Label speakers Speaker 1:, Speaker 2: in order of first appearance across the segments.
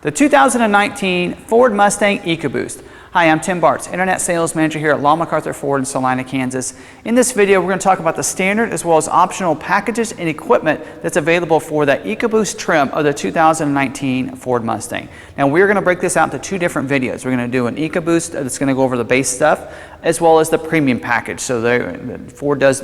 Speaker 1: The 2019 Ford Mustang Ecoboost. Hi, I'm Tim Bartz, Internet Sales Manager here at McArthur Ford in Salina, Kansas. In this video, we're going to talk about the standard as well as optional packages and equipment that's available for that Ecoboost trim of the 2019 Ford Mustang. Now, we're going to break this out into two different videos. We're going to do an Ecoboost that's going to go over the base stuff as well as the premium package. So Ford does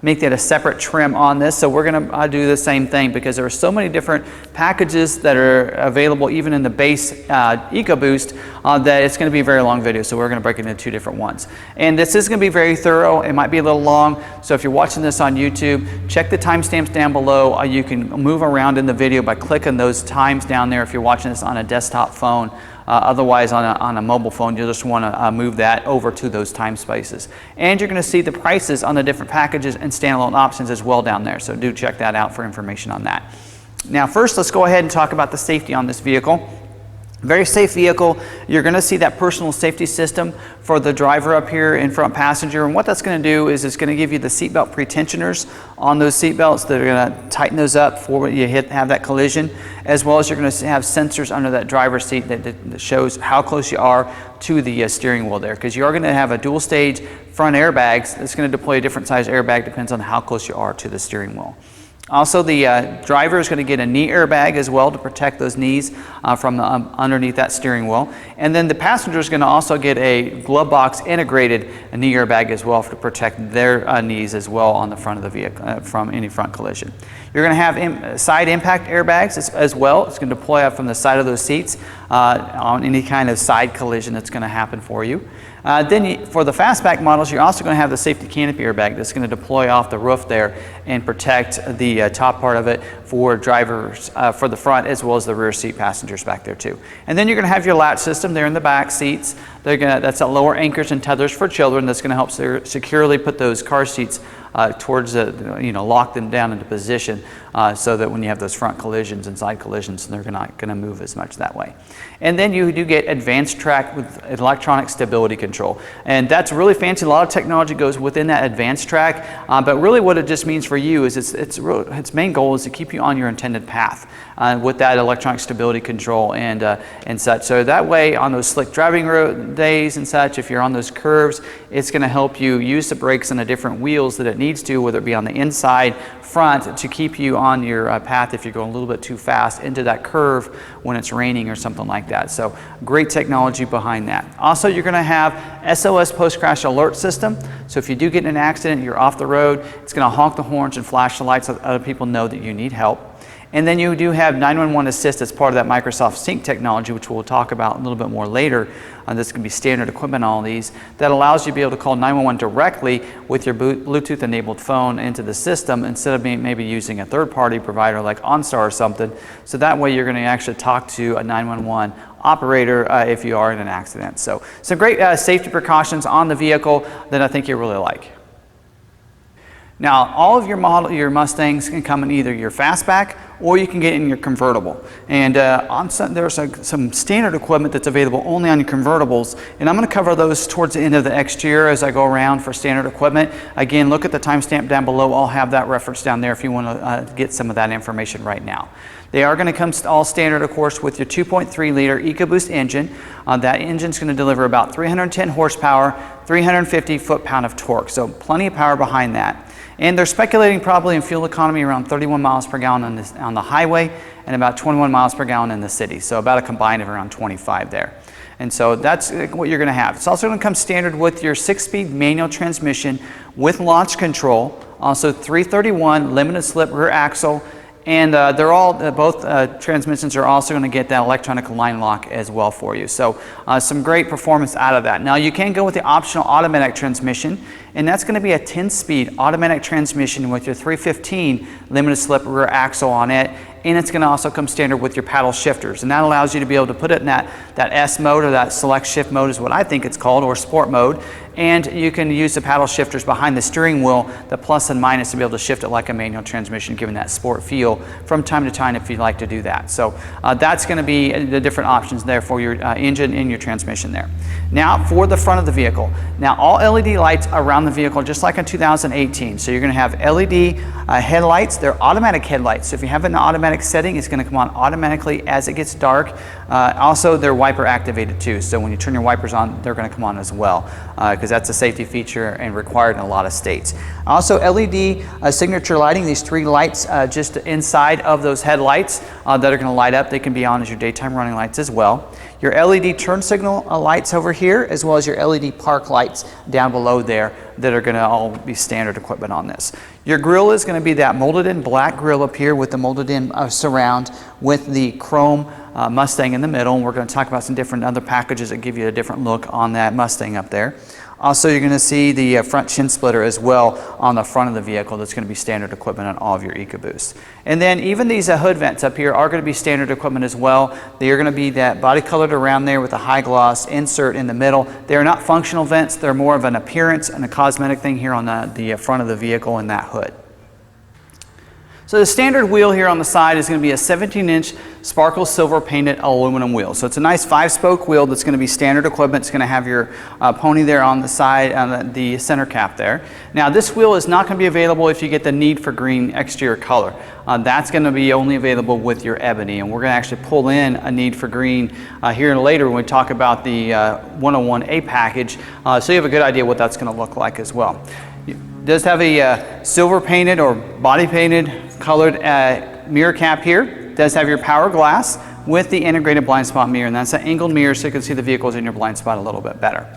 Speaker 1: make that a separate trim on this, so we're going to do the same thing because there are so many different packages that are available even in the base Ecoboost that it's going to be a very long video, so we're going to break it into two different ones. And this is going to be very thorough. It might be a little long, so if you're watching this on YouTube, check the timestamps down below. You can move around in the video by clicking those times down there if you're watching this on a desktop phone. Otherwise, on a mobile phone, you'll just want to move that over to those time spaces. And you're going to see the prices on the different packages and standalone options as well down there. So do check that out for information on that. Now, first, let's go ahead and talk about the safety on this vehicle. Very safe vehicle. You're going to see that personal safety system for the driver up here in front passenger, and what that's going to do is it's going to give you the seatbelt pretensioners on those seatbelts that are going to tighten those up for you have that collision, as well as you're going to have sensors under that driver's seat that shows how close you are to the steering wheel there, because you are going to have a dual stage front airbags that's going to deploy a different size airbag, depends on how close you are to the steering wheel. Also, the driver is going to get a knee airbag as well to protect those knees from underneath that steering wheel. And then the passenger is going to also get a glove box integrated knee airbag as well to protect their knees as well on the front of the vehicle from any front collision. You're going to have side impact airbags as well. It's going to deploy up from the side of those seats on any kind of side collision that's going to happen for you. For the fastback models, you're also going to have the safety canopy airbag that's going to deploy off the roof there and protect the top part of it for drivers for the front as well as the rear seat passengers back there too. And then you're going to have your latch system there in the back seats. That's at lower anchors and tethers for children. That's going to help securely put those car seats towards lock them down into position so that when you have those front collisions and side collisions, they're not going to move as much that way. And then you do get advanced track with electronic stability control, and that's really fancy. A lot of technology goes within that advanced track, but really what it just means for you is its main goal is to keep you on your intended path with that electronic stability control and such. So that way, on those slick driving road days and such, if you're on those curves, it's going to help you use the brakes on the different wheels that it needs to, whether it be on the inside, front, to keep you on your path if you're going a little bit too fast into that curve when it's raining or something like that. So great technology behind that. Also, you're going to have SOS post-crash alert system. So if you do get in an accident, you're off the road, it's going to honk the horns and flash the lights so that other people know that you need help. And then you do have 911 Assist as part of that Microsoft Sync technology, which we'll talk about a little bit more later. This can be standard equipment on all these. That allows you to be able to call 911 directly with your Bluetooth enabled phone into the system instead of maybe using a third-party provider like OnStar or something. So that way you're going to actually talk to a 911 operator if you are in an accident. So some great safety precautions on the vehicle that I think you really like. Now, all of your Mustangs can come in either your fastback or you can get in your convertible. And there's some standard equipment that's available only on your convertibles, and I'm going to cover those towards the end of the next year as I go around for standard equipment. Again, look at the timestamp down below. I'll have that reference down there if you want to get some of that information right now. They are going to come all standard, of course, with your 2.3 liter Ecoboost engine. That engine's going to deliver about 310 horsepower, 350 foot-pound of torque, so plenty of power behind that. And they're speculating probably in fuel economy around 31 miles per gallon on the highway and about 21 miles per gallon in the city. So about a combined of around 25 there. And so that's what you're going to have. It's also going to come standard with your 6-speed manual transmission with launch control, also 331 limited slip rear axle, and they're all both transmissions are also going to get that electronic line lock as well for you. So some great performance out of that. Now you can go with the optional automatic transmission, and that's going to be a 10-speed automatic transmission with your 315 limited slip rear axle on it, and it's going to also come standard with your paddle shifters, and that allows you to be able to put it in that S mode, or that select shift mode is what I think it's called, or sport mode, and you can use the paddle shifters behind the steering wheel, the plus and minus, to be able to shift it like a manual transmission, giving that sport feel from time to time if you'd like to do that. So that's going to be the different options there for your engine and your transmission there. Now for the front of the vehicle. Now all LED lights around the vehicle just like a 2018. So you're going to have LED headlights. They're automatic headlights. So if you have an automatic setting, it's going to come on automatically as it gets dark. Also, they're wiper activated too. So when you turn your wipers on, they're going to come on as well, because that's a safety feature and required in a lot of states. Also, LED signature lighting. These 3 lights just inside of those headlights that are going to light up. They can be on as your daytime running lights as well. Your LED turn signal lights over here, as well as your LED park lights down below there that are going to all be standard equipment on this. Your grille is going to be that molded in black grille up here with the molded in surround with the chrome Mustang in the middle. And we're going to talk about some different other packages that give you a different look on that Mustang up there. Also, you're going to see the front chin splitter as well on the front of the vehicle. That's going to be standard equipment on all of your EcoBoosts. And then even these hood vents up here are going to be standard equipment as well. They are going to be that body colored around there with a high gloss insert in the middle. They are not functional vents. They're more of an appearance and a cosmetic thing here on the front of the vehicle and that hood. So the standard wheel here on the side is going to be a 17-inch sparkle silver painted aluminum wheel. So it's a nice 5-spoke wheel that's going to be standard equipment. It's going to have your pony there on the side, on the center cap there. Now this wheel is not going to be available if you get the Need for Green exterior color. That's going to be only available with your Ebony, and we're going to actually pull in a Need for Green here later when we talk about the 101A package, so you have a good idea what that's going to look like as well. It does have a silver painted or body painted colored mirror cap here. It does have your power glass with the integrated blind spot mirror, and that's an angled mirror so you can see the vehicles in your blind spot a little bit better.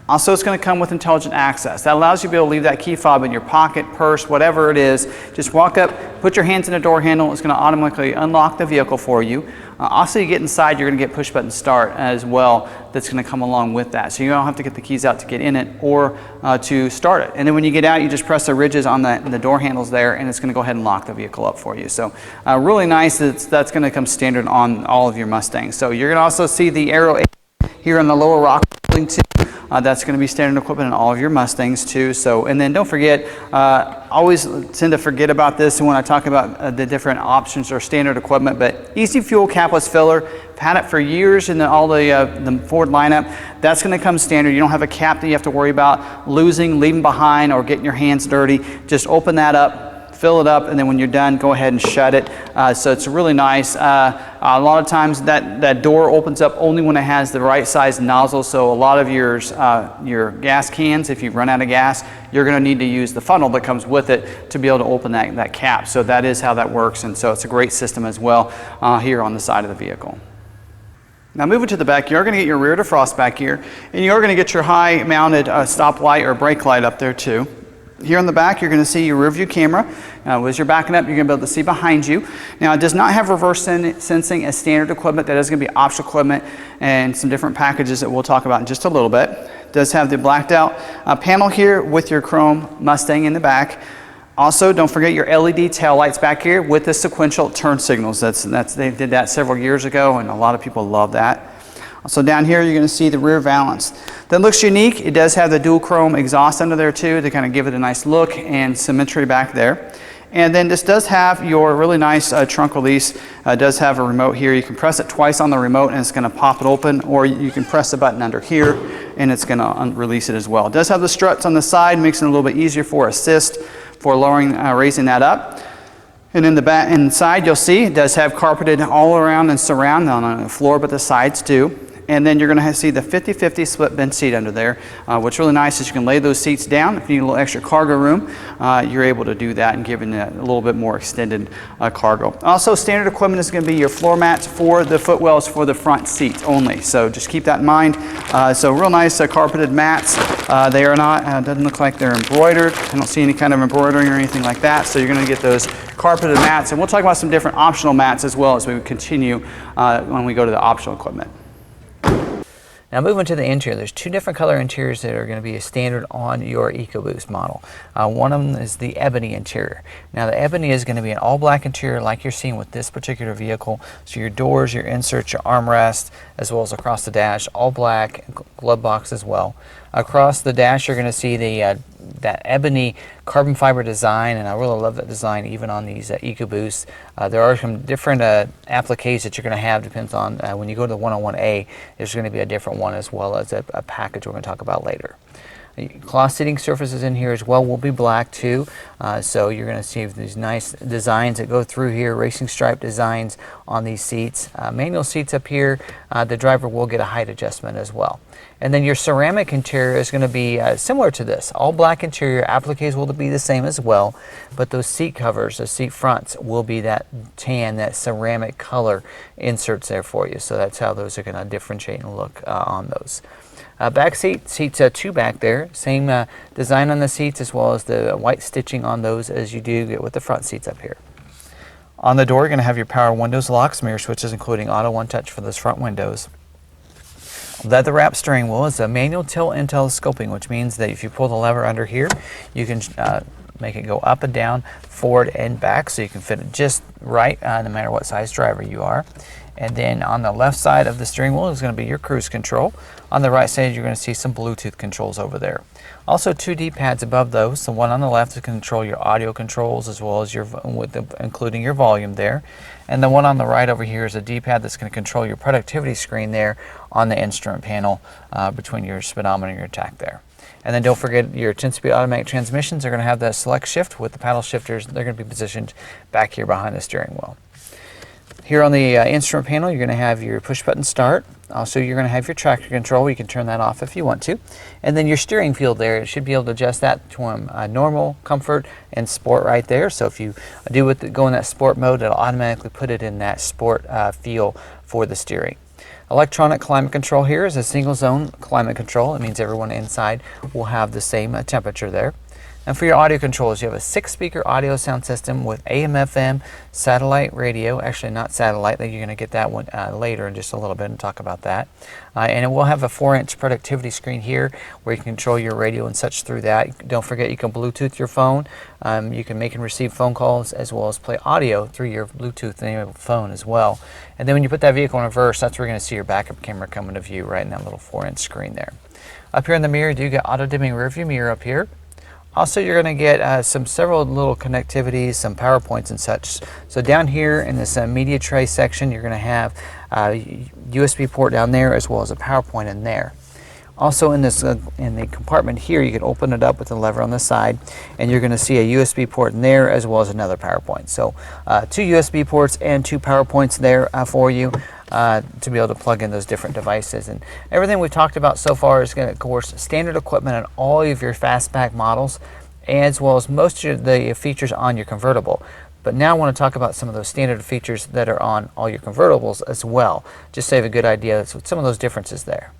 Speaker 1: Also, it's going to come with intelligent access. That allows you to be able to leave that key fob in your pocket, purse, whatever it is. Just walk up, put your hands in the door handle. It's going to automatically unlock the vehicle for you. Also, you get inside, you're going to get push button start as well. That's going to come along with that. So you don't have to get the keys out to get in it or to start it. And then when you get out, you just press the ridges on the door handles there, and it's going to go ahead and lock the vehicle up for you. So really nice. That's going to come standard on all of your Mustangs. So you're going to also see the Aero here on the lower rock building too. That's going to be standard equipment in all of your Mustangs too. So, and then don't forget, always tend to forget about this when I talk about the different options or standard equipment, but Easy Fuel capless filler, I've had it for years in all the Ford lineup. That's going to come standard. You don't have a cap that you have to worry about losing, leaving behind, or getting your hands dirty. Just open that up, fill it up, and then when you're done, go ahead and shut it. So it's really nice. A lot of times that door opens up only when it has the right size nozzle. So a lot of your gas cans, if you run out of gas, you're going to need to use the funnel that comes with it to be able to open that cap. So that is how that works, and so it's a great system as well here on the side of the vehicle. Now moving to the back, you're going to get your rear defrost back here, and you're going to get your high mounted stop light or brake light up there too. Here on the back, you're going to see your rear view camera. As you're backing up, you're going to be able to see behind you. Now, it does not have reverse sensing as standard equipment. That is going to be optional equipment and some different packages that we'll talk about in just a little bit. It does have the blacked out panel here with your chrome Mustang in the back. Also, don't forget your LED tail lights back here with the sequential turn signals. They did that several years ago, and a lot of people love that. So down here, you're going to see the rear valance. That looks unique. It does have the dual chrome exhaust under there too to kind of give it a nice look and symmetry back there. And then this does have your really nice trunk release. It does have a remote here. You can press it twice on the remote and it's going to pop it open, or you can press the button under here and it's going to release it as well. It does have the struts on the side, makes it a little bit easier for assist for lowering, raising that up. And in the back inside, you'll see it does have carpeted all around and surround, not on the floor but the sides too. And then you're going to see the 50-50 split bench seat under there. What's really nice is you can lay those seats down. If you need a little extra cargo room, you're able to do that and giving it a little bit more extended cargo. Also, standard equipment is going to be your floor mats for the footwells for the front seats only. So just keep that in mind. So real nice carpeted mats. They are not, doesn't look like they're embroidered. I don't see any kind of embroidering or anything like that. So you're going to get those carpeted mats. And we'll talk about some different optional mats as well as we continue when we go to the optional equipment.
Speaker 2: Now moving to the interior, there's two different color interiors that are going to be a standard on your EcoBoost model. One of them is the Ebony interior. Now the Ebony is going to be an all black interior like you're seeing with this particular vehicle. So your doors, your inserts, your armrest, as well as across the dash, all black, glove box as well. Across the dash you're going to see the that Ebony carbon fiber design, and I really love that design even on these EcoBoosts. There are some different appliques that you're going to have, depends on when you go to the 101A, there's going to be a different one as well as a package we're going to talk about later. Cloth seating surfaces in here as well will be black too. So you're going to see these nice designs that go through here, racing stripe designs on these seats. Manual seats up here, the driver will get a height adjustment as well. And then your ceramic interior is going to be similar to this. All black interior, appliques will be the same as well, but those seat covers, those seat fronts will be that tan, that ceramic color inserts there for you. So that's how those are going to differentiate and look on those. Back seats 2 back there, same design on the seats as well as the white stitching on those as you do get with the front seats up here. On the door, you're going to have your power windows, locks, mirror switches, including auto one touch for those front windows. Leather wrap steering wheel is a manual tilt and telescoping, which means that if you pull the lever under here, you can make it go up and down, forward and back, so you can fit it just right no matter what size driver you are. And then on the left side of the steering wheel is going to be your cruise control. On the right side, you're going to see some Bluetooth controls over there. Also 2 D-pads above those. The one on the left to control your audio controls as well as including your volume there. And the one on the right over here is a D-pad that's going to control your productivity screen there on the instrument panel between your speedometer and your tach there. And then don't forget your 10-speed automatic transmissions are going to have that select shift with the paddle shifters. They're going to be positioned back here behind the steering wheel. Here on the instrument panel, you're going to have your push button start. Also, you're going to have your tractor control. You can turn that off if you want to. And then your steering field there, it should be able to adjust that to normal, comfort, and sport right there. So if you go in that sport mode, it'll automatically put it in that sport feel for the steering. Electronic climate control here is a single zone climate control. It means everyone inside will have the same temperature there. And for your audio controls, you have a 6-speaker audio sound system with AM, FM, satellite radio. Actually, not satellite. You're going to get that one later in just a little bit and talk about that. And it will have a 4-inch productivity screen here where you can control your radio and such through that. Don't forget you can Bluetooth your phone. You can make and receive phone calls as well as play audio through your Bluetooth enabled phone as well. And then when you put that vehicle in reverse, that's where you're going to see your backup camera come into view right in that little 4-inch screen there. Up here in the mirror, you do get auto dimming rear view mirror up here. Also, you're going to get several little connectivities, some power points and such. So down here in this media tray section, you're going to have a USB port down there as well as a power point in there. Also in this in the compartment here, you can open it up with the lever on the side, and you're going to see a USB port in there as well as another power point. So 2 USB ports and 2 power points there for you. To be able to plug in those different devices. And everything we've talked about so far is going to, of course, standard equipment on all of your fastback models, as well as most of the features on your convertible. But now I want to talk about some of those standard features that are on all your convertibles as well, just so you have a good idea of some of those differences there.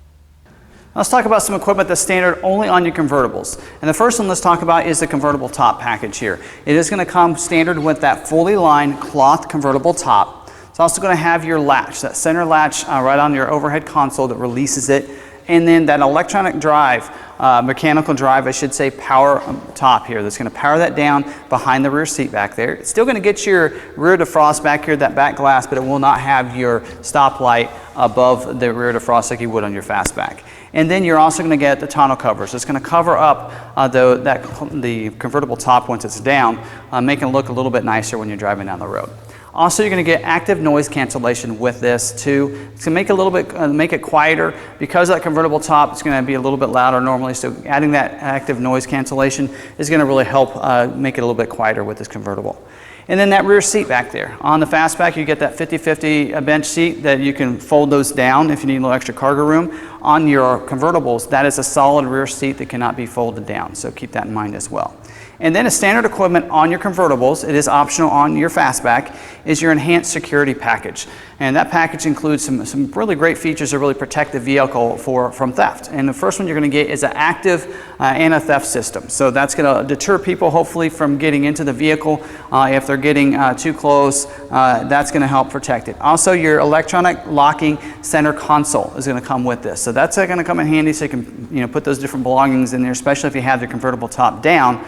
Speaker 1: Let's talk about some equipment that's standard only on your convertibles. And the first one let's talk about is the convertible top package here. It is going to come standard with that fully lined cloth convertible top. It's also going to have your latch, that center latch right on your overhead console that releases it. And then that electronic drive, mechanical drive, I should say, power top here that's going to power that down behind the rear seat back there. It's still going to get your rear defrost back here, that back glass, but it will not have your stop light above the rear defrost like you would on your fastback. And then you're also going to get the tonneau covers. It's going to cover up the convertible top once it's down, making it look a little bit nicer when you're driving down the road. Also, you're going to get active noise cancellation with this too. It's going to make it a little bit, make it quieter. Because of that convertible top, it's going to be a little bit louder normally. So adding that active noise cancellation is going to really help make it a little bit quieter with this convertible. And then that rear seat back there. On the fastback, you get that 50-50 bench seat that you can fold those down if you need a little extra cargo room. On your convertibles, that is a solid rear seat that cannot be folded down. So keep that in mind as well. And then a standard equipment on your convertibles, it is optional on your fastback, is your enhanced security package. And that package includes some really great features to really protect the vehicle from theft. And the first one you're going to get is an active anti-theft system. So that's going to deter people hopefully from getting into the vehicle. If they're getting too close, that's going to help protect it. Also, your electronic locking center console is going to come with this. So that's going to come in handy so you can put those different belongings in there, especially if you have the convertible top down.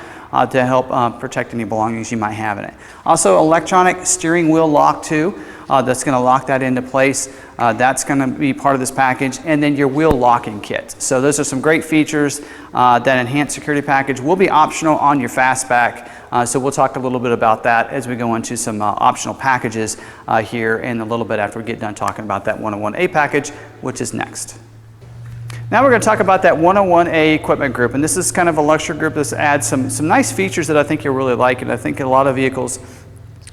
Speaker 1: To help protect any belongings you might have in it. Also, electronic steering wheel lock too. That's going to lock that into place. That's going to be part of this package. And then your wheel locking kit. So those are some great features. That enhanced security package will be optional on your fastback. So we'll talk a little bit about that as we go into some optional packages here in a little bit after we get done talking about that 101A package, which is next. Now we're going to talk about that 101A equipment group, and this is kind of a luxury group that adds some nice features that I think you'll really like, and I think in a lot of vehicles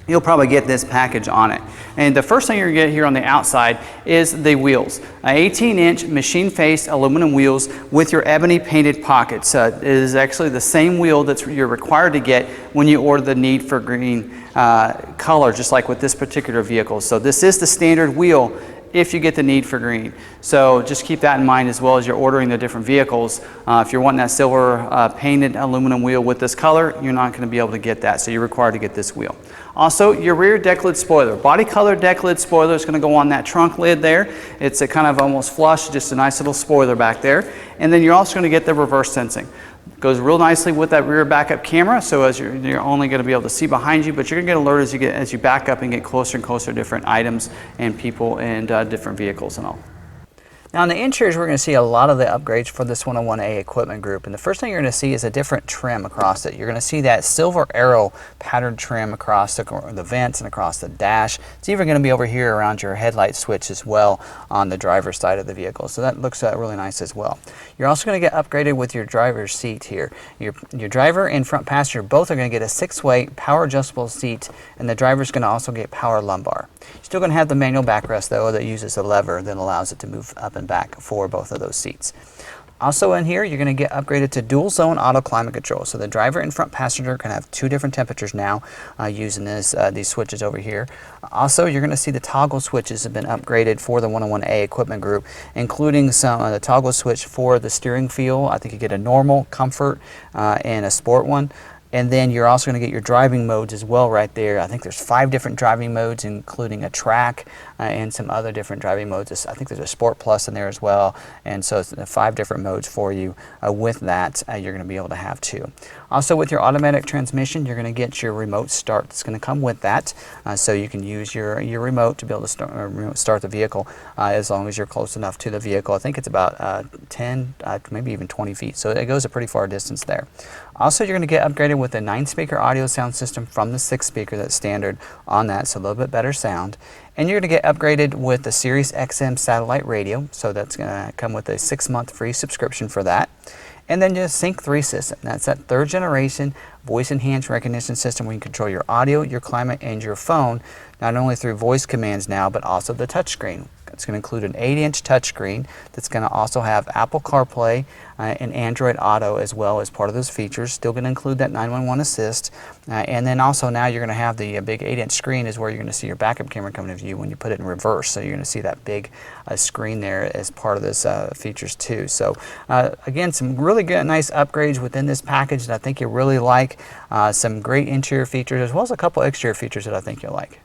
Speaker 1: you'll probably get this package on it. And the first thing you're going to get here on the outside is the wheels. 18-inch machine-faced aluminum wheels with your ebony painted pockets. It is actually the same wheel that you're required to get when you order the Need for Green color, just like with this particular vehicle. So this is the standard wheel if you get the Need for Green. So just keep that in mind as well as you're ordering the different vehicles. If you're wanting that silver painted aluminum wheel with this color, you're not going to be able to get that, so you're required to get this wheel. Also, your rear deck lid spoiler. Body color deck lid spoiler is going to go on that trunk lid there. It's a kind of almost flush, just a nice little spoiler back there. And then you're also going to get the reverse sensing. Goes real nicely with that rear backup camera, so as you're only going to be able to see behind you, but you're going to get alert as you back up and get closer and closer to different items and people and different vehicles and all.
Speaker 2: Now on the interiors, we're going to see a lot of the upgrades for this 101A equipment group. And the first thing you're going to see is a different trim across it. You're going to see that silver arrow patterned trim across the vents and across the dash. It's even going to be over here around your headlight switch as well on the driver's side of the vehicle. So that looks really nice as well. You're also going to get upgraded with your driver's seat here. Your driver and front passenger both are going to get a 6-way power adjustable seat, and the driver's going to also get power lumbar. You're still going to have the manual backrest though that uses a lever that allows it to move up and back for both of those seats. Also in here, you're going to get upgraded to dual zone auto climate control. So the driver and front passenger can have 2 different temperatures now using these switches over here. Also, you're going to see the toggle switches have been upgraded for the 101A equipment group, including the toggle switch for the steering feel. I think you get a normal, comfort, and a sport one. And then you're also going to get your driving modes as well right there. I think there's 5 different driving modes, including a track and some other different driving modes. I think there's a Sport Plus in there as well. And so it's 5 different modes for you. With that, you're going to be able to have 2. Also with your automatic transmission, you're going to get your remote start that's going to come with that. So you can use your remote to be able to start the vehicle as long as you're close enough to the vehicle. I think it's about 10, maybe even 20 feet. So it goes a pretty far distance there. Also, you're going to get upgraded with a 9-speaker audio sound system from the 6-speaker that's standard on that, so a little bit better sound. And you're going to get upgraded with the Sirius XM satellite radio, so that's going to come with a 6-month free subscription for that. And then your Sync 3 system. That's that 3rd generation voice enhanced recognition system where you can control your audio, your climate, and your phone, not only through voice commands now, but also the touchscreen. It's going to include an 8-inch touchscreen that's going to also have Apple CarPlay and Android Auto as well as part of those features. Still going to include that 911 assist. And then also now you're going to have the big 8-inch screen is where you're going to see your backup camera coming to view when you put it in reverse. So you're going to see that big screen there as part of this features too. So again, some really good, nice upgrades within this package that I think you'll really like. Some great interior features as well as a couple exterior features that I think you'll like.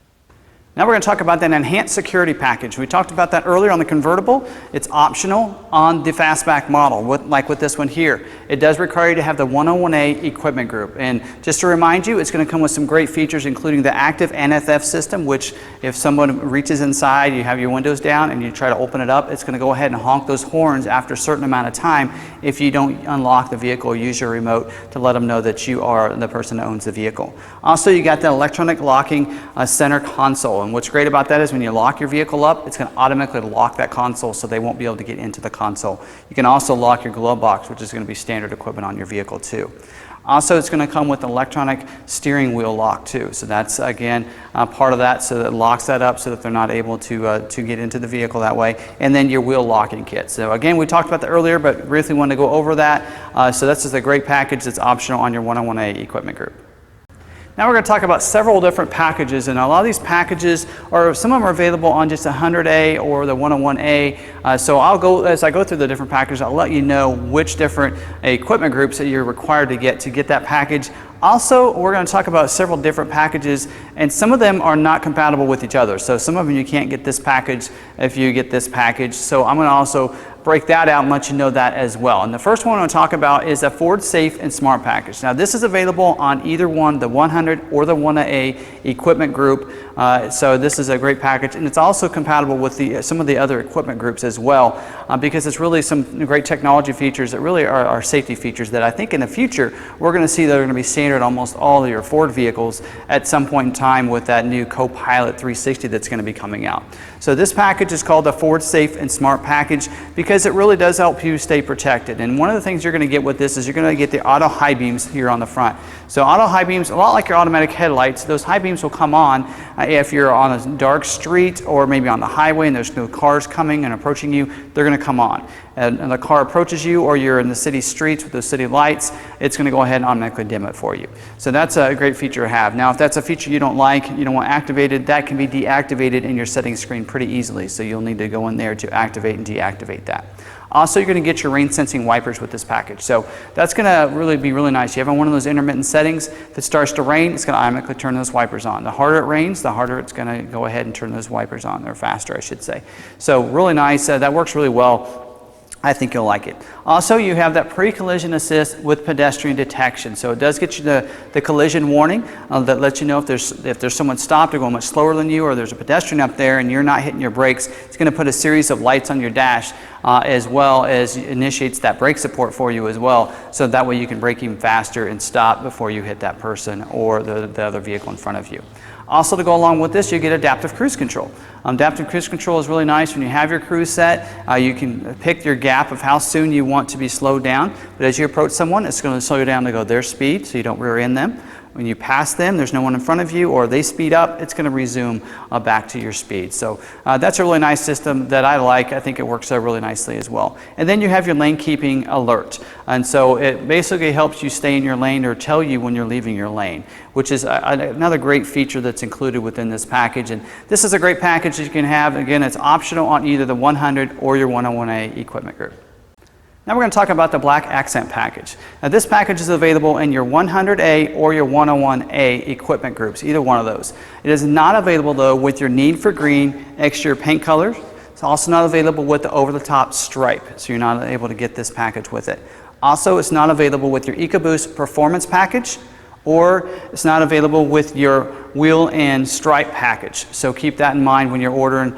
Speaker 1: Now we're going to talk about that enhanced security package. We talked about that earlier on the convertible. It's optional on the fastback model, like with this one here. It does require you to have the 101A equipment group. And just to remind you, it's going to come with some great features, including the active NFF system, which if someone reaches inside, you have your windows down and you try to open it up, it's going to go ahead and honk those horns after a certain amount of time if you don't unlock the vehicle or use your remote to let them know that you are the person that owns the vehicle. Also, you got the electronic locking center console. And what's great about that is when you lock your vehicle up, it's going to automatically lock that console so they won't be able to get into the console. You can also lock your glove box, which is going to be standard equipment on your vehicle too. Also, it's going to come with an electronic steering wheel lock too. So that's again part of that, so that it locks that up so that they're not able to get into the vehicle that way. And then your wheel locking kit. So again, we talked about that earlier, but briefly wanted to go over that. So that's just a great package that's optional on your 101A equipment group. Now we're going to talk about several different packages, and a lot of these packages some of them are available on just 100A or the 101A. So as I go through the different packages, I'll let you know which different equipment groups that you're required to get that package. Also, we're going to talk about several different packages, and some of them are not compatible with each other. So some of them you can't get this package if you get this package. So I'm going to also break that out and let you know that as well. And the first one I'm going to talk about is a Ford Safe and Smart package. Now this is available on either one, the 100 or the 100A equipment group. So this is a great package, and it's also compatible with some of the other equipment groups as well, because it's really some great technology features that really are safety features that I think in the future we're going to see that are going to be standard almost all of your Ford vehicles at some point in time with that new Co-Pilot 360 that's going to be coming out. So this package is called the Ford Safe and Smart package because because it really does help you stay protected. And one of the things you're going to get with this is you're going to get the auto high beams here on the front. So auto high beams, a lot like your automatic headlights, those high beams will come on if you're on a dark street or maybe on the highway and there's no cars coming and approaching you, they're going to come on. And the car approaches you or you're in the city streets with those city lights, it's going to go ahead and automatically dim it for you. So that's a great feature to have. Now if that's a feature you don't like, you don't want activated, that can be deactivated in your settings screen pretty easily. So you'll need to go in there to activate and deactivate that. Also, you're going to get your rain sensing wipers with this package. So that's going to really be really nice. You have one of those intermittent settings. If it starts to rain, it's going to automatically turn those wipers on. The harder it rains, the harder it's going to go ahead and turn those wipers on, or faster I should say. So really nice. That works really well. I think you'll like it. Also, you have that pre-collision assist with pedestrian detection. So it does get you the collision warning that lets you know if there's someone stopped or going much slower than you, or there's a pedestrian up there and you're not hitting your brakes. It's going to put a series of lights on your dash as well as initiates that brake support for you as well. So that way you can brake even faster and stop before you hit that person or the other vehicle in front of you. Also, to go along with this, you get adaptive cruise control. Adaptive cruise control is really nice. When you have your cruise set, you can pick your gap of how soon you want to be slowed down. But as you approach someone, it's going to slow you down to go their speed so you don't rear end them. When you pass them, there's no one in front of you, or they speed up, it's going to resume back to your speed. So that's a really nice system that I like. I think it works really nicely as well. And then you have your lane keeping alert. And so it basically helps you stay in your lane or tell you when you're leaving your lane, which is another great feature that's included within this package. And this is a great package that you can have. Again, it's optional on either the 100 or your 101A equipment group. Now we're going to talk about the black accent package. Now this package is available in your 100A or your 101A equipment groups, either one of those. It is not available though with your need for green exterior paint colors. It's also not available with the over-the-top stripe, so you're not able to get this package with it. Also, it's not available with your Ecoboost performance package, or it's not available with your wheel and stripe package. So keep that in mind when you're ordering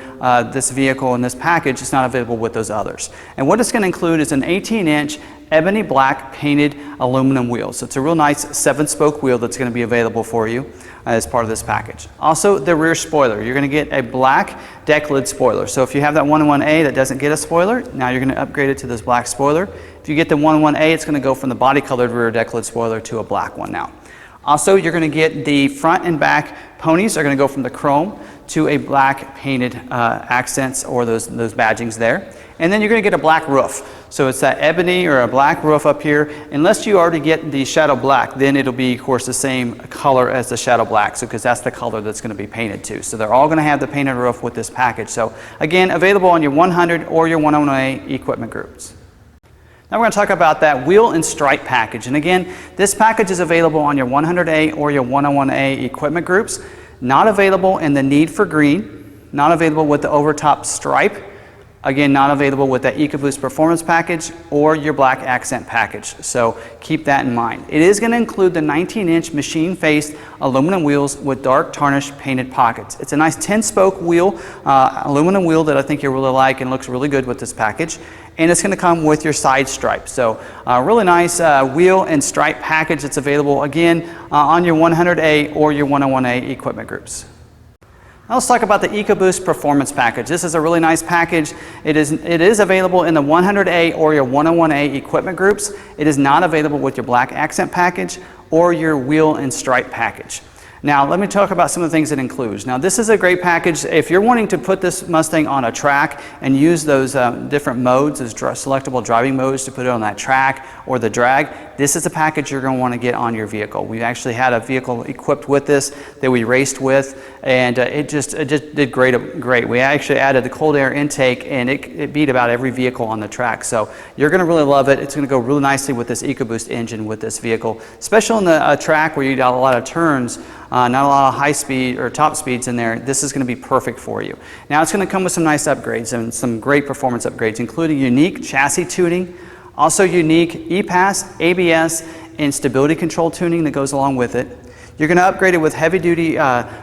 Speaker 1: this vehicle and this package. It's not available with those others. And what it's going to include is an 18-inch ebony black painted aluminum wheel. So it's a real nice 7-spoke wheel that's going to be available for you as part of this package. Also, the rear spoiler. You're going to get a black deck lid spoiler. So if you have that 101A that doesn't get a spoiler, now you're going to upgrade it to this black spoiler. If you get the 101A, it's going to go from the body colored rear deck lid spoiler to a black one now. Also, you're going to get the front and back ponies are going to go from the chrome to a black painted accents or those badgings there. And then you're going to get a black roof. So it's that ebony or a black roof up here. Unless you already get the shadow black, then it'll be, of course, the same color as the shadow black, so because that's the color that's going to be painted to. So they're all going to have the painted roof with this package. So again, available on your 100 or your 101A equipment groups. Now we're going to talk about that wheel and stripe package. And again, this package is available on your 100A or your 101A equipment groups. Not available in the need for green. Not available with the overtop stripe. Again, not available with that Ecoboost performance package or your black accent package. So keep that in mind. It is going to include the 19-inch machine-faced aluminum wheels with dark tarnished painted pockets. It's a nice 10-spoke wheel, aluminum wheel that I think you'll really like and looks really good with this package. And it's going to come with your side stripe. So really nice wheel and stripe package that's available again on your 100A or your 101A equipment groups. Now let's talk about the Ecoboost Performance Package. This is a really nice package. It is available in the 100A or your 101A equipment groups. It is not available with your black accent package or your wheel and stripe package. Now let me talk about some of the things it includes. Now this is a great package. If you're wanting to put this Mustang on a track and use those different modes, those selectable driving modes to put it on that track or the drag, this is a package you're going to want to get on your vehicle. We actually had a vehicle equipped with this that we raced with, and it just did great. We actually added the cold air intake, and it beat about every vehicle on the track. So you're going to really love it. It's going to go really nicely with this Ecoboost engine with this vehicle, especially on the track where you got a lot of turns. Not a lot of high speed or top speeds in there. This is going to be perfect for you. Now it's going to come with some nice upgrades and some great performance upgrades, including unique chassis tuning, also unique EPAS, ABS, and stability control tuning that goes along with it. You're going to upgrade it with heavy duty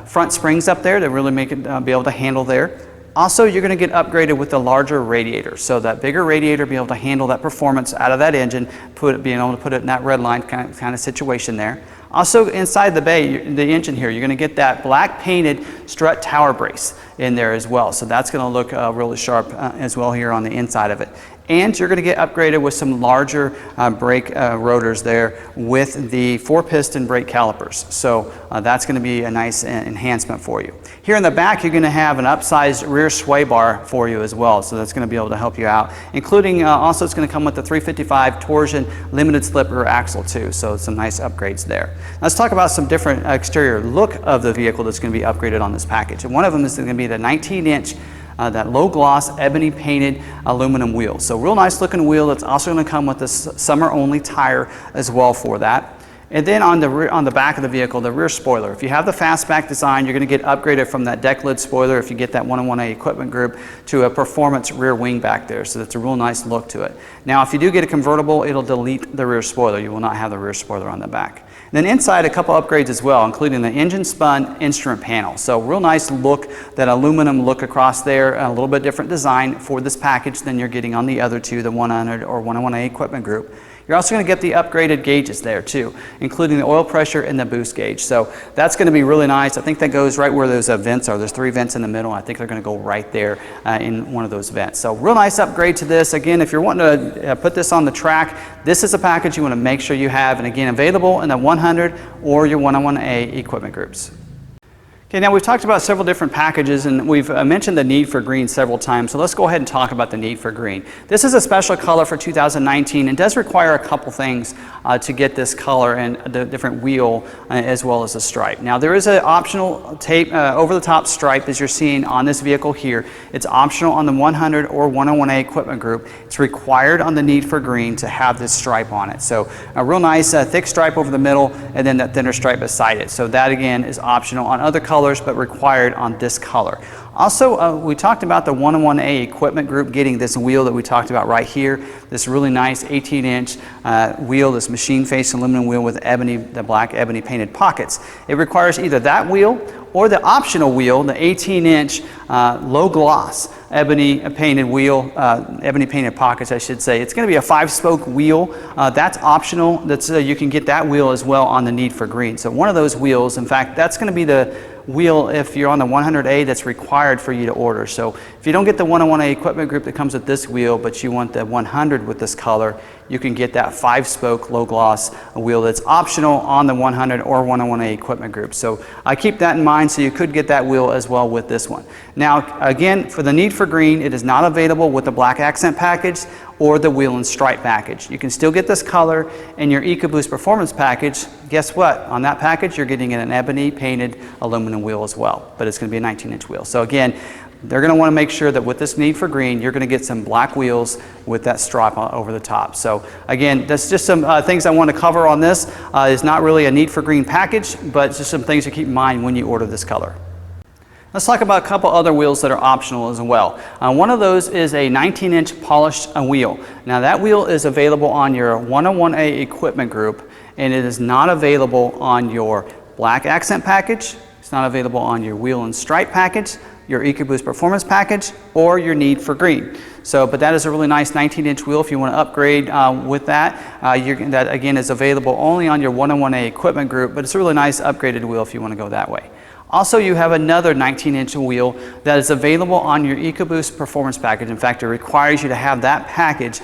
Speaker 1: front springs up there to really make it be able to handle there. Also, you're going to get upgraded with the larger radiator. So that bigger radiator be able to handle that performance out of that engine, being able to put it in that red line kind of situation there. Also inside the bay, the engine here, you're going to get that black painted strut tower brace in there as well. So that's going to look really sharp as well here on the inside of it. And you're going to get upgraded with some larger brake rotors there with the 4-piston brake calipers. So that's going to be a nice enhancement for you. Here in the back, you're going to have an upsized rear sway bar for you as well. So that's going to be able to help you out, including also it's going to come with the 355 torsion limited slip rear axle too. So some nice upgrades there. Let's talk about some different exterior look of the vehicle that's going to be upgraded on this package. And one of them is going to be the 19-inch that low gloss ebony painted aluminum wheel. So real nice looking wheel that's also going to come with this summer only tire as well for that. And then on the back of the vehicle, the rear spoiler. If you have the fastback design, you're going to get upgraded from that deck lid spoiler if you get that 101A equipment group to a performance rear wing back there. So that's a real nice look to it. Now if you do get a convertible, it'll delete the rear spoiler. You will not have the rear spoiler on the back. And then inside, a couple upgrades as well, including the engine spun instrument panel. So real nice look, that aluminum look across there, a little bit different design for this package than you're getting on the other two, the 100 or 101A equipment group. You're also going to get the upgraded gauges there too, including the oil pressure and the boost gauge. So that's going to be really nice. I think that goes right where those vents are. There's 3 vents in the middle. I think they're going to go right there in one of those vents. So real nice upgrade to this. Again, if you're wanting to put this on the track, this is a package you want to make sure you have. And again, available in the 100 or your 101A equipment groups. Okay, now we've talked about several different packages and we've mentioned the need for green several times, so let's go ahead and talk about the need for green. This is a special color for 2019 and does require a couple things to get this color and the different wheel as well as the stripe. Now there is an optional tape over the top stripe as you're seeing on this vehicle here. It's optional on the 100 or 101A equipment group. It's required on the need for green to have this stripe on it. So a real nice thick stripe over the middle and then that thinner stripe beside it. So that again is optional on other colors but required on this color. Also, we talked about the 101A equipment group getting this wheel that we talked about right here, this really nice 18-inch wheel, this machine face aluminum wheel with ebony, the black ebony painted pockets. It requires either that wheel or the optional wheel, the 18-inch low gloss ebony painted wheel, ebony painted pockets I should say. It's going to be a 5-spoke wheel. That's optional. That's you can get that wheel as well on the need for green. So one of those wheels, in fact, that's going to be the wheel if you're on the 100A that's required for you to order. So if you don't get the 101A equipment group that comes with this wheel but you want the 100 with this color, you can get that 5-spoke low gloss wheel that's optional on the 100 or 101A equipment group. So I keep that in mind, so you could get that wheel as well with this one. Now again, for the need for green, it is not available with the black accent package or the wheel and stripe package. You can still get this color in your Ecoboost performance package. Guess what? On that package you're getting an ebony painted aluminum wheel as well, but it's going to be a 19-inch wheel. So again, they're going to want to make sure that with this need for green, you're going to get some black wheels with that stripe over the top. So again, that's just some things I want to cover on this. It's not really a need for green package, but it's just some things to keep in mind when you order this color. Let's talk about a couple other wheels that are optional as well. One of those is a 19-inch polished wheel. Now that wheel is available on your 101A equipment group, and it is not available on your black accent package. It's not available on your wheel and stripe package, your Ecoboost performance package, or your need for green. So, but that is a really nice 19-inch wheel if you want to upgrade with that. That again is available only on your 101A equipment group, but it's a really nice upgraded wheel if you want to go that way. Also, you have another 19-inch wheel that is available on your Ecoboost performance package. In fact, it requires you to have that package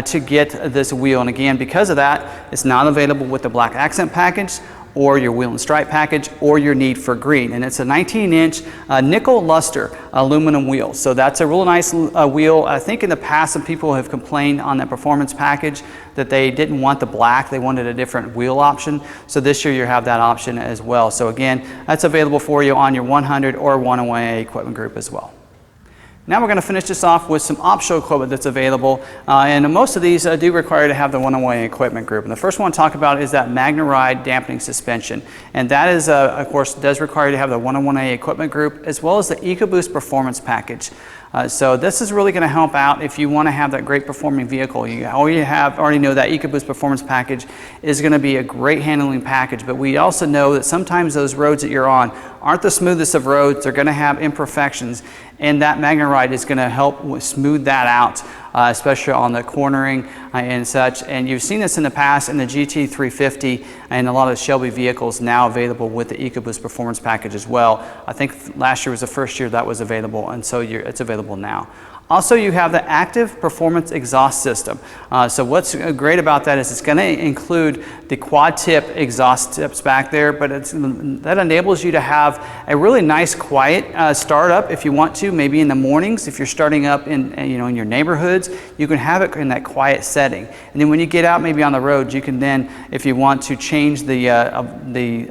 Speaker 1: to get this wheel. And again, because of that, it's not available with the black accent package or your wheel and stripe package or your need for green. And it's a 19-inch nickel luster aluminum wheel. So that's a real nice wheel. I think in the past some people have complained on that performance package that they didn't want the black, they wanted a different wheel option. So this year you have that option as well. So again, that's available for you on your 100 or 101A equipment group as well. Now we're going to finish this off with some optional equipment that's available, and most of these do require to have the 101A equipment group. And the first one to talk about is that Magneride dampening suspension, and that is, of course, does require to have the 101A equipment group as well as the Ecoboost performance package. So this is really going to help out if you want to have that great performing vehicle. You already know that Ecoboost performance package is going to be a great handling package, but we also know that sometimes those roads that you're on aren't the smoothest of roads. They're going to have imperfections, and that Magneride is going to help smooth that out especially on the cornering and such. And you've seen this in the past in the GT350 and a lot of the Shelby vehicles now available with the Ecoboost Performance Package as well. I think last year was the first year that was available, and so it's available now. Also, you have the active performance exhaust system. So what's great about that is it's going to include the quad tip exhaust tips back there, but that enables you to have a really nice quiet startup if you want to, maybe in the mornings. If you're starting up in your neighborhoods, you can have it in that quiet setting. And then when you get out maybe on the road, you can then, if you want to change the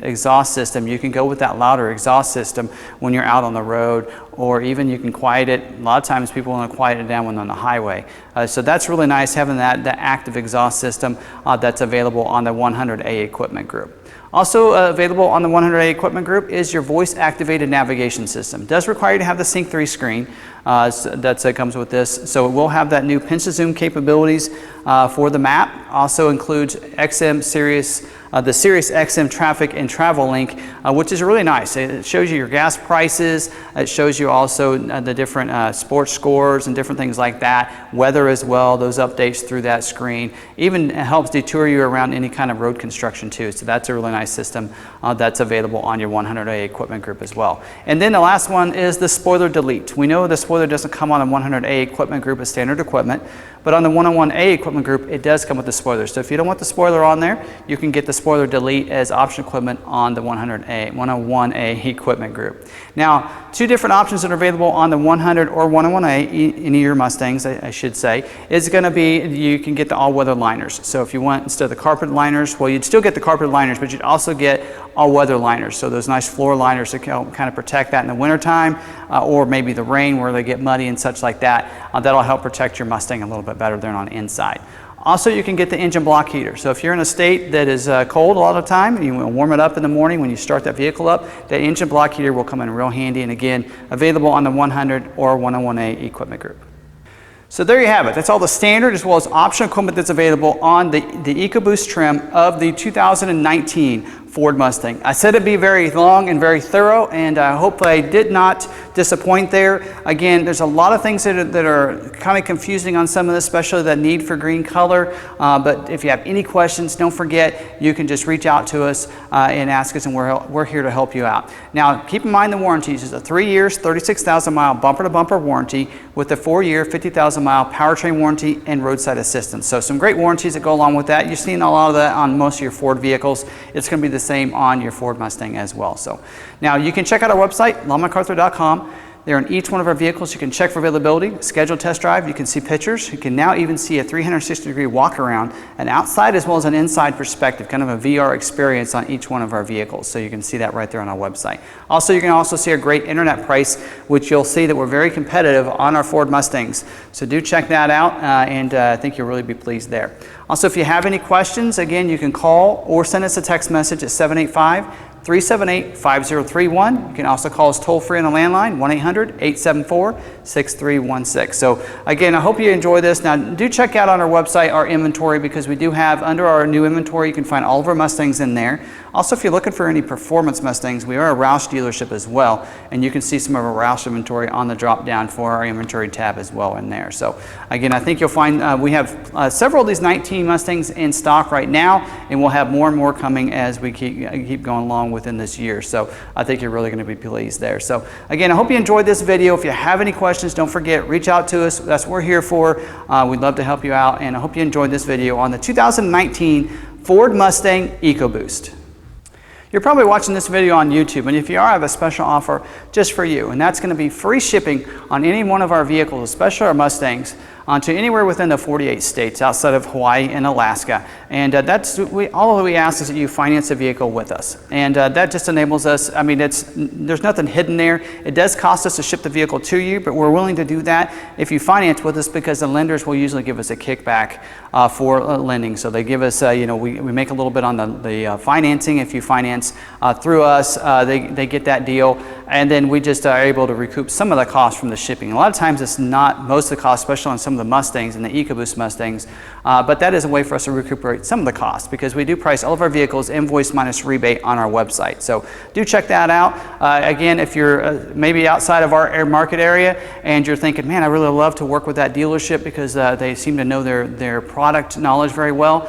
Speaker 1: exhaust system, you can go with that louder exhaust system when you're out on the road, or even you can quiet it. A lot of times people want to quiet it down when they're on the highway. So that's really nice having that active exhaust system that's available on the 100A equipment group. Also available on the 100A equipment group is your voice activated navigation system. It does require you to have the Sync 3 screen that comes with this. So it will have that new pinch to zoom capabilities for the map. Also includes XM Sirius, the Sirius XM traffic and travel link, which is really nice. It shows you your gas prices. It shows you also the different sports scores and different things like that. Weather as well, those updates through that screen. Even helps detour you around any kind of road construction too. So that's a really nice system that's available on your 100A equipment group as well. And then the last one is the spoiler delete. We know the spoiler doesn't come on a 100A equipment group as standard equipment, but on the 101A equipment group, it does come with the spoiler. So if you don't want the spoiler on there, you can get the spoiler delete as option equipment on the 101A equipment group. Now, two different options that are available on the 100 or 101A, any of your Mustangs, I should say, is going to be you can get the all-weather liners. So if you want, instead of the carpet liners, well, you'd still get the carpet liners, but you'd also get all-weather liners. So those nice floor liners that can kind of protect that in the wintertime, or maybe the rain where they get muddy and such like that. That'll help protect your Mustang a little bit better than on the inside. Also, you can get the engine block heater. So if you're in a state that is cold a lot of the time, and you want to warm it up in the morning when you start that vehicle up, that engine block heater will come in real handy, and again, available on the 100 or 101A equipment group. So there you have it. That's all the standard as well as optional equipment that's available on the Ecoboost trim of the 2019 Ford Mustang. I said it'd be very long and very thorough, and I hope I did not disappoint there. Again, there's a lot of things that are kind of confusing on some of this, especially the need for green color. But if you have any questions, don't forget, you can just reach out to us and ask us, and we're here to help you out. Now, keep in mind the warranties. It's a 3 years, 36,000 mile bumper-to-bumper warranty with a 4-year, 50,000 mile powertrain warranty and roadside assistance. So some great warranties that go along with that. You've seen a lot of that on most of your Ford vehicles. It's going to be the same on your Ford Mustang as well. So now you can check out our website, McArthur.com. There in each one of our vehicles, you can check for availability, schedule test drive, you can see pictures, you can now even see a 360-degree walk around, an outside as well as an inside perspective, kind of a VR experience on each one of our vehicles. So you can see that right there on our website. Also, you can also see a great internet price, which you'll see that we're very competitive on our Ford Mustangs. So do check that out, and I think you'll really be pleased there. Also, if you have any questions, again, you can call or send us a text message at 785-378-5031. You can also call us toll-free on the landline, 1-800-874-6316. So again, I hope you enjoy this. Now, do check out on our website our inventory, because we do have, under our new inventory, you can find all of our Mustangs in there. Also, if you're looking for any performance Mustangs, we are a Roush dealership as well, and you can see some of our Roush inventory on the drop down for our inventory tab as well in there. So again, I think you'll find we have several of these 19 Mustangs in stock right now, and we'll have more and more coming as we keep going along within this year. So I think you're really going to be pleased there. So again, I hope you enjoyed this video. If you have any questions, don't forget, reach out to us. That's what we're here for. We'd love to help you out, and I hope you enjoyed this video on the 2019 Ford Mustang Ecoboost. You're probably watching this video on YouTube, and if you are, I have a special offer just for you, and that's going to be free shipping on any one of our vehicles, especially our Mustangs, to anywhere within the 48 states outside of Hawaii and Alaska. And all we ask is that you finance a vehicle with us, and that just enables us. I mean, there's nothing hidden there. It does cost us to ship the vehicle to you, but we're willing to do that if you finance with us, because the lenders will usually give us a kickback for lending. So they give us, we make a little bit on the financing. If you finance through us, they get that deal. and then we just are able to recoup some of the cost from the shipping. A lot of times it's not most of the cost, especially on some of the Mustangs and the Ecoboost Mustangs, but that is a way for us to recuperate some of the cost, because we do price all of our vehicles invoice minus rebate on our website. So do check that out. Again, if you're maybe outside of our market area and you're thinking, man, I really love to work with that dealership because they seem to know their product knowledge very well,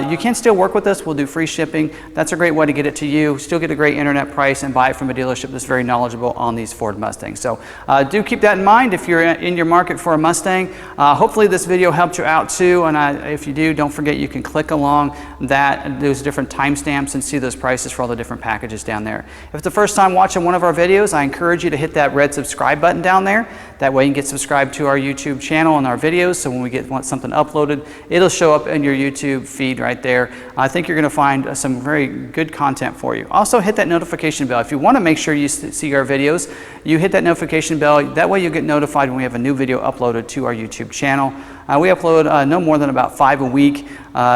Speaker 1: you can still work with us. We'll do free shipping. That's a great way to get it to you, still get a great internet price, and buy it from a dealership that's very knowledgeable on these Ford Mustangs. So do keep that in mind if you're in your market for a Mustang. Hopefully this video helped you out too, and if you do, don't forget you can click along those different timestamps and see those prices for all the different packages down there. If it's the first time watching one of our videos, I encourage you to hit that red subscribe button down there. That way you can get subscribed to our YouTube channel and our videos, so when we want something uploaded, it'll show up in your YouTube feed right there. I think you're going to find some very good content for you. Also hit that notification bell. If you want to make sure you see our videos, you hit that notification bell. That way you'll get notified when we have a new video uploaded to our YouTube channel. We upload no more than about 5 a week,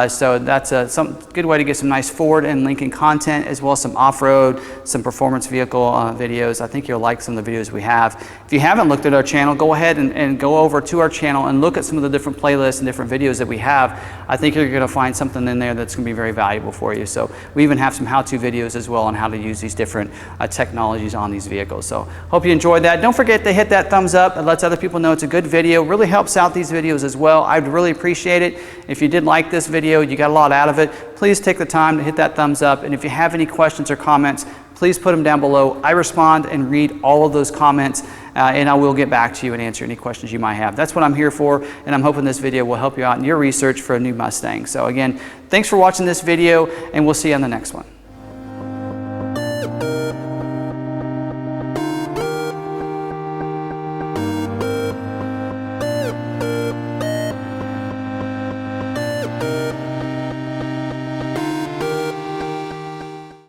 Speaker 1: so that's some good way to get some nice Ford and Lincoln content, as well as some off-road, some performance vehicle videos. I think you'll like some of the videos we have. If you haven't looked at our channel, go ahead and go over to our channel and look at some of the different playlists and different videos that we have. I think you're going to find something in there that's going to be very valuable for you. So we even have some how-to videos as well on how to use these different technologies on these vehicles. So hope you enjoyed that. Don't forget to hit that thumbs up. It lets other people know it's a good video. Really helps out these videos as well. I'd really appreciate it. If you did like this video, you got a lot out of it, please take the time to hit that thumbs up. And if you have any questions or comments, please put them down below. I respond and read all of those comments, and I will get back to you and answer any questions you might have. That's what I'm here for, and I'm hoping this video will help you out in your research for a new Mustang. So again, thanks for watching this video, and we'll see you on the next one.